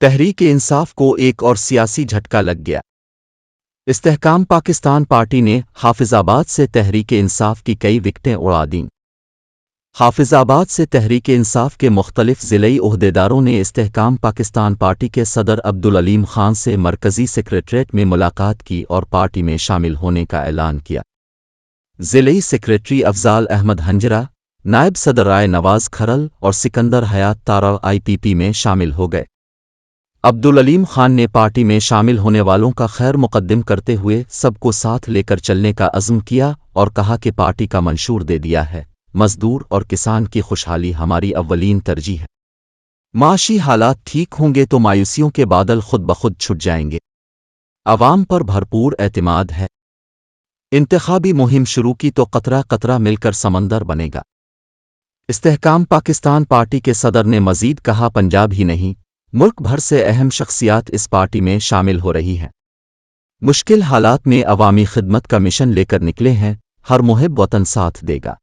تحریک انصاف کو ایک اور سیاسی جھٹکا لگ گیا۔ استحکام پاکستان پارٹی نے حافظ آباد سے تحریک انصاف کی کئی وکٹیں اڑا دیں۔ حافظ آباد سے تحریک انصاف کے مختلف ضلعی عہدیداروں نے استحکام پاکستان پارٹی کے صدر عبدالعلیم خان سے مرکزی سیکریٹریٹ میں ملاقات کی اور پارٹی میں شامل ہونے کا اعلان کیا۔ ضلعی سیکریٹری افضال احمد ہنجرہ، نائب صدر رائے نواز کھرل اور سکندر حیات تارڑ IPP میں شامل ہو گئے۔ عبدالعلیم خان نے پارٹی میں شامل ہونے والوں کا خیر مقدم کرتے ہوئے سب کو ساتھ لے کر چلنے کا عزم کیا اور کہا کہ پارٹی کا منشور دے دیا ہے، مزدور اور کسان کی خوشحالی ہماری اولین ترجیح ہے۔ معاشی حالات ٹھیک ہوں گے تو مایوسیوں کے بادل خود بخود چھٹ جائیں گے۔ عوام پر بھرپور اعتماد ہے۔ انتخابی مہم شروع کی تو قطرہ قطرہ مل کر سمندر بنے گا۔ استحکام پاکستان پارٹی کے صدر نے مزید کہا، پنجاب ہی نہیں، ملک بھر سے اہم شخصیات اس پارٹی میں شامل ہو رہی ہیں۔ مشکل حالات میں عوامی خدمت کا مشن لے کر نکلے ہیں، ہر محب وطن ساتھ دے گا۔